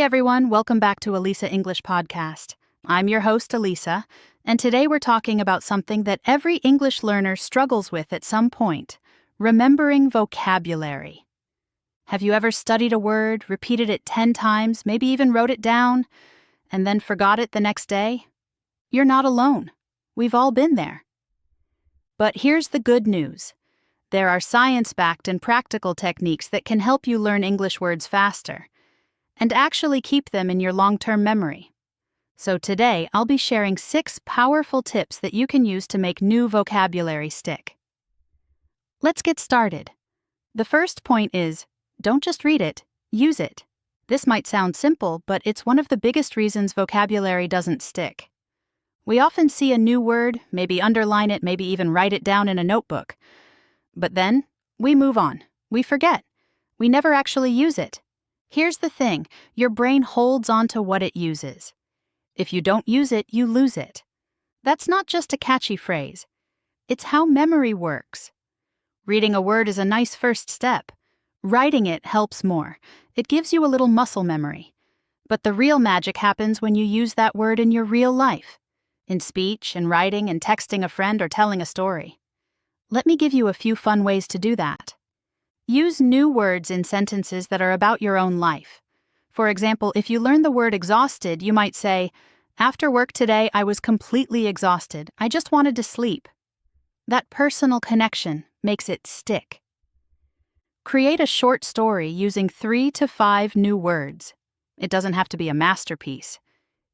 everyone, welcome back to Alisa English Podcast. I'm your host, Alisa, and today we're talking about something that every English learner struggles with at some point: remembering vocabulary. Have you ever studied a word, repeated it 10 times, maybe even wrote it down, and then forgot it the next day? You're not alone. We've all been there. But here's the good news. There are science-backed and practical techniques that can help you learn English words faster and actually keep them in your long-term memory. So today, I'll be sharing 6 powerful tips that you can use to make new vocabulary stick. Let's get started. The first point is, don't just read it, use it. This might sound simple, but it's one of the biggest reasons vocabulary doesn't stick. We often see a new word, maybe underline it, maybe even write it down in a notebook. But then, we move on. We forget. We never actually use it. Here's the thing, your brain holds on to what it uses. If you don't use it, you lose it. That's not just a catchy phrase. It's how memory works. Reading a word is a nice first step. Writing it helps more. It gives you a little muscle memory. But the real magic happens when you use that word in your real life. In speech, in writing, in texting a friend, or telling a story. Let me give you a few fun ways to do that. Use new words in sentences that are about your own life. For example, if you learn the word exhausted, you might say, "After work today, I was completely exhausted. I just wanted to sleep." That personal connection makes it stick. Create a short story using 3 to 5 new words. It doesn't have to be a masterpiece.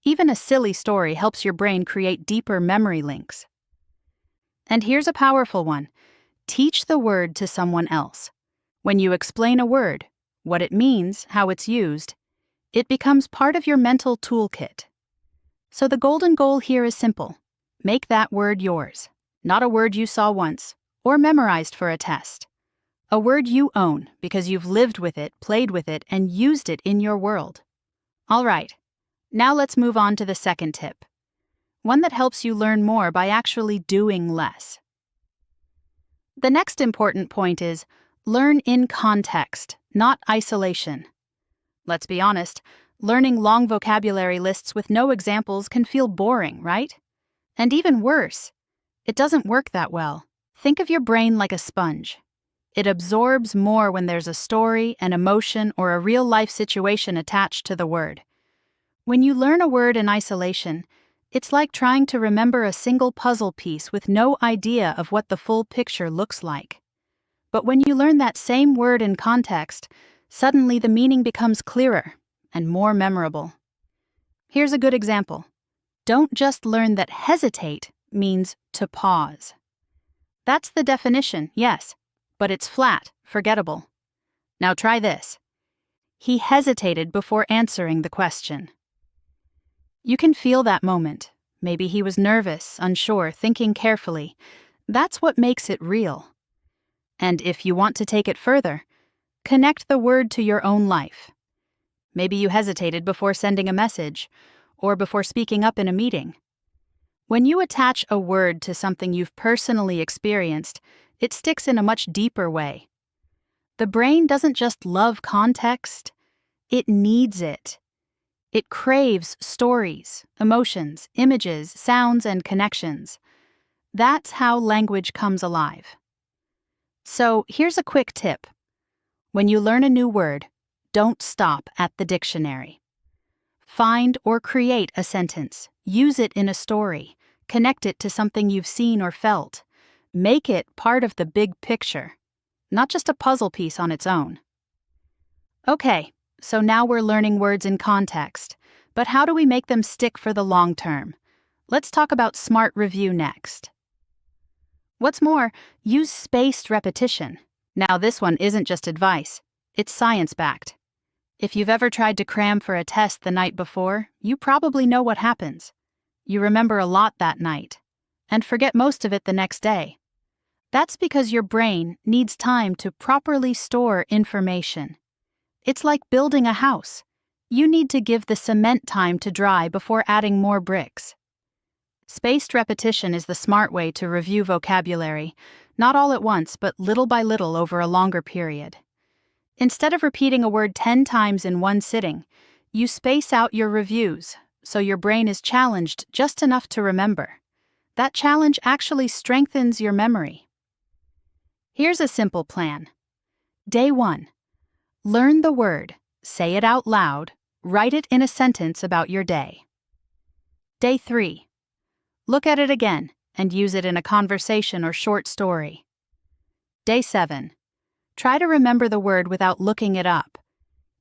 Even a silly story helps your brain create deeper memory links. And here's a powerful one. Teach the word to someone else. When you explain a word, what it means, how it's used, it becomes part of your mental toolkit. So the golden goal here is simple. Make that word yours, not a word you saw once or memorized for a test. A word you own because you've lived with it, played with it, and used it in your world. All right, now let's move on to the second tip. One that helps you learn more by actually doing less. The next important point is learn in context, not isolation. Let's be honest, learning long vocabulary lists with no examples can feel boring, right? And even worse, it doesn't work that well. Think of your brain like a sponge. It absorbs more when there's a story, an emotion, or a real-life situation attached to the word. When you learn a word in isolation, it's like trying to remember a single puzzle piece with no idea of what the full picture looks like. But when you learn that same word in context, suddenly the meaning becomes clearer and more memorable. Here's a good example. Don't just learn that hesitate means to pause. That's the definition, yes, but it's flat, forgettable. Now try this. He hesitated before answering the question. You can feel that moment. Maybe he was nervous, unsure, thinking carefully. That's what makes it real. And if you want to take it further, connect the word to your own life. Maybe you hesitated before sending a message, or before speaking up in a meeting. When you attach a word to something you've personally experienced, it sticks in a much deeper way. The brain doesn't just love context, it needs it. It craves stories, emotions, images, sounds, and connections. That's how language comes alive. So here's a quick tip. When you learn a new word, don't stop at the dictionary. Find or create a sentence. Use it in a story. Connect it to something you've seen or felt. Make it part of the big picture, not just a puzzle piece on its own. Okay, so now we're learning words in context. But how do we make them stick for the long term? Let's talk about smart review next. What's more, use spaced repetition. Now this one isn't just advice, it's science-backed. If you've ever tried to cram for a test the night before, you probably know what happens. You remember a lot that night, and forget most of it the next day. That's because your brain needs time to properly store information. It's like building a house. You need to give the cement time to dry before adding more bricks. Spaced repetition is the smart way to review vocabulary, not all at once, but little by little over a longer period. Instead of repeating a word 10 times in one sitting, You space out your reviews, so your brain is challenged just enough to remember. That challenge actually strengthens your memory. Here's a simple plan. Day 1. Learn the word, say it out loud, write it in a sentence about your day. Day 3. Look at it again and use it in a conversation or short story. Day 7. Try to remember the word without looking it up.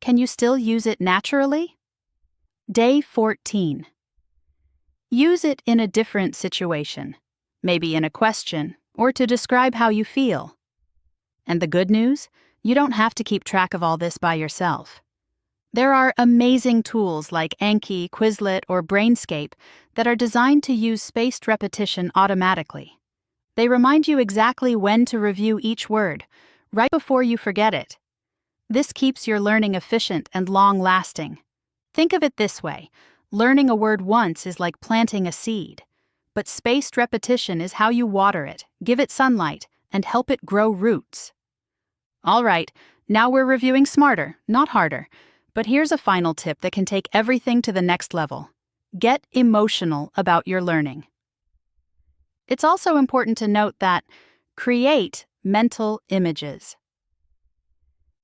Can you still use it naturally? Day 14. Use it in a different situation, maybe in a question or to describe how you feel. And the good news? You don't have to keep track of all this by yourself. There are amazing tools like Anki, Quizlet, or Brainscape that are designed to use spaced repetition automatically. They remind you exactly when to review each word, right before you forget it. This keeps your learning efficient and long-lasting. Think of it this way. Learning a word once is like planting a seed, but spaced repetition is how you water it, give it sunlight, and help it grow roots. All right, now we're reviewing smarter, not harder. But here's a final tip that can take everything to the next level. Get emotional about your learning. It's also important to note that create mental images.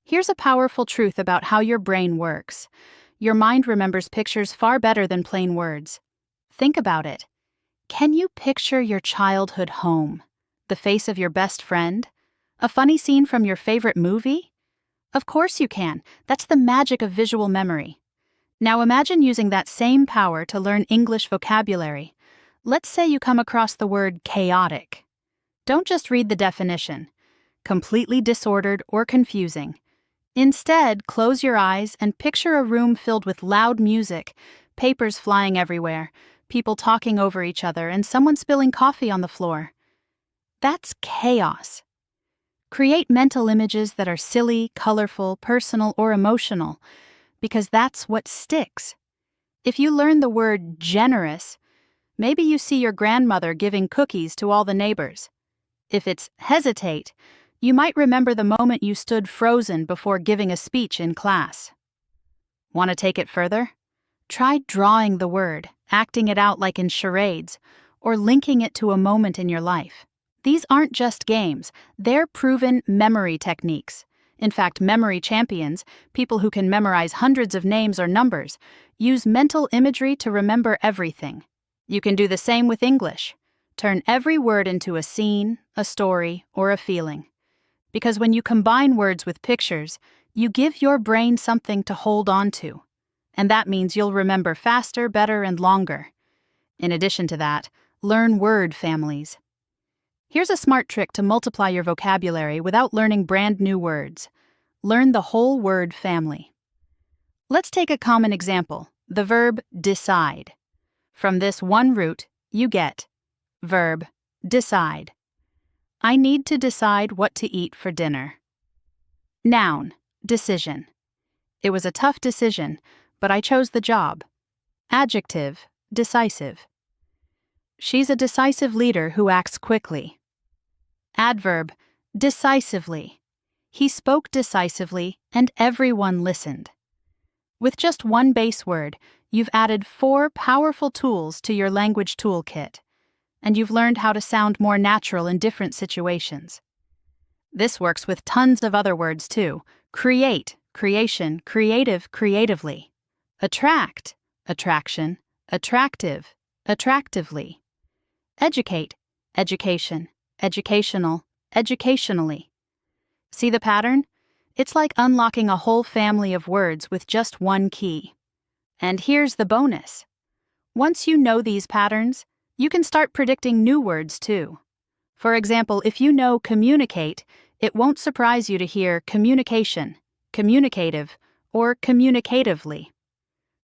Here's a powerful truth about how your brain works. Your mind remembers pictures far better than plain words. Think about it. Can you picture your childhood home? The face of your best friend? A funny scene from your favorite movie? Of course you can. That's the magic of visual memory. Now imagine using that same power to learn English vocabulary. Let's say you come across the word chaotic. Don't just read the definition. Completely disordered or confusing. Instead, close your eyes and picture a room filled with loud music, papers flying everywhere, people talking over each other, and someone spilling coffee on the floor. That's chaos. Create mental images that are silly, colorful, personal, or emotional, because that's what sticks. If you learn the word generous, maybe you see your grandmother giving cookies to all the neighbors. If it's hesitate, you might remember the moment you stood frozen before giving a speech in class. Want to take it further? Try drawing the word, acting it out like in charades, or linking it to a moment in your life. These aren't just games, they're proven memory techniques. In fact, memory champions, people who can memorize hundreds of names or numbers, use mental imagery to remember everything. You can do the same with English. Turn every word into a scene, a story, or a feeling. Because when you combine words with pictures, you give your brain something to hold on to. And that means you'll remember faster, better, and longer. In addition to that, learn word families. Here's a smart trick to multiply your vocabulary without learning brand new words. Learn the whole word family. Let's take a common example, the verb decide. From this one root, you get verb decide. I need to decide what to eat for dinner. Noun, decision. It was a tough decision, but I chose the job. Adjective, decisive. She's a decisive leader who acts quickly. Adverb, decisively. He spoke decisively and everyone listened. With just one base word, you've added 4 powerful tools to your language toolkit, and you've learned how to sound more natural in different situations. This works with tons of other words too. Create, creation, creative, creatively. Attract, attraction, attractive, attractively. Educate, education, educational, educationally. See the pattern? It's like unlocking a whole family of words with just one key. And here's the bonus. Once you know these patterns, you can start predicting new words too. For example, if you know communicate, it won't surprise you to hear communication, communicative, or communicatively.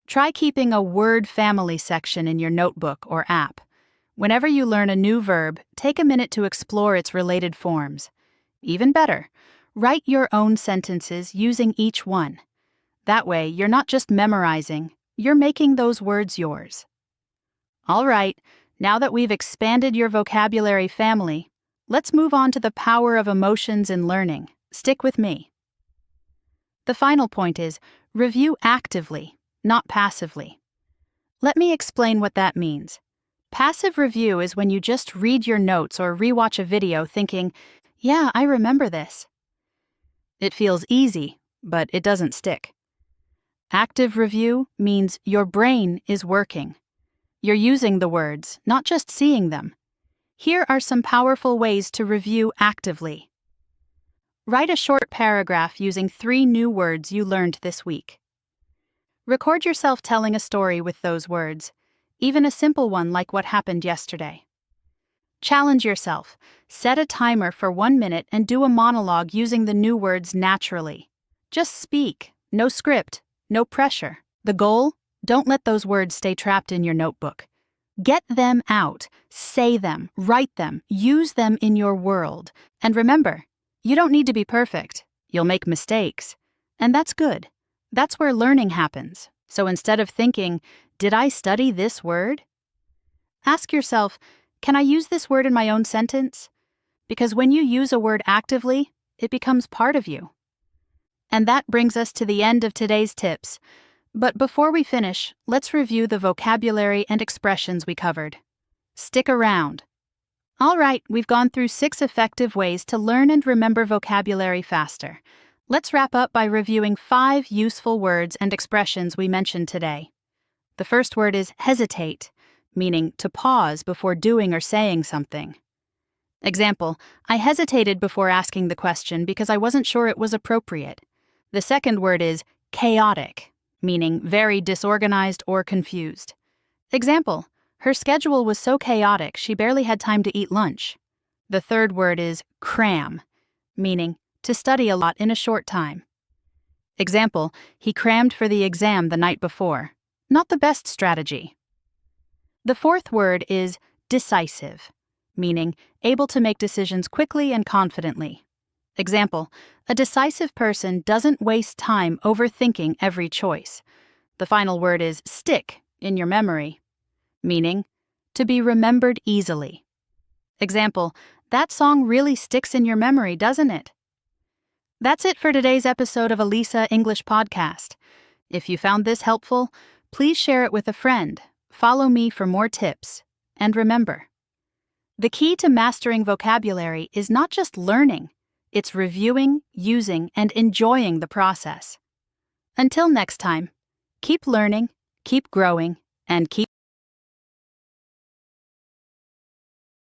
Try keeping a word family section in your notebook or app. Whenever you learn a new verb, take a minute to explore its related forms. Even better, write your own sentences using each one. That way, you're not just memorizing, you're making those words yours. All right, now that we've expanded your vocabulary family, let's move on to the power of emotions in learning. Stick with me. The final point is, review actively, not passively. Let me explain what that means. Passive review is when you just read your notes or rewatch a video thinking, yeah, I remember this. It feels easy, but it doesn't stick. Active review means your brain is working. You're using the words, not just seeing them. Here are some powerful ways to review actively. Write a short paragraph using 3 new words you learned this week. Record yourself telling a story with those words, even a simple one like what happened yesterday. Challenge yourself. Set a timer for 1 minute and do a monologue using the new words naturally. Just speak. No script. No pressure. The goal? Don't let those words stay trapped in your notebook. Get them out. Say them. Write them. Use them in your world. And remember, you don't need to be perfect. You'll make mistakes. And that's good. That's where learning happens. So instead of thinking, did I study this word? Ask yourself, can I use this word in my own sentence? Because when you use a word actively, it becomes part of you. And that brings us to the end of today's tips. But before we finish, let's review the vocabulary and expressions we covered. Stick around. All right, we've gone through 6 effective ways to learn and remember vocabulary faster. Let's wrap up by reviewing 5 useful words and expressions we mentioned today. The first word is hesitate, meaning to pause before doing or saying something. Example, I hesitated before asking the question because I wasn't sure it was appropriate. The second word is chaotic, meaning very disorganized or confused. Example, her schedule was so chaotic she barely had time to eat lunch. The third word is cram, meaning to study a lot in a short time. Example, he crammed for the exam the night before. Not the best strategy. The fourth word is decisive, meaning able to make decisions quickly and confidently. Example, a decisive person doesn't waste time overthinking every choice. The final word is stick in your memory, meaning to be remembered easily. Example, that song really sticks in your memory, doesn't it? That's it for today's episode of Alisa English Podcast. If you found this helpful, please share it with a friend. Follow me for more tips. And remember, the key to mastering vocabulary is not just learning, it's reviewing, using, and enjoying the process. Until next time, keep learning, keep growing, and keep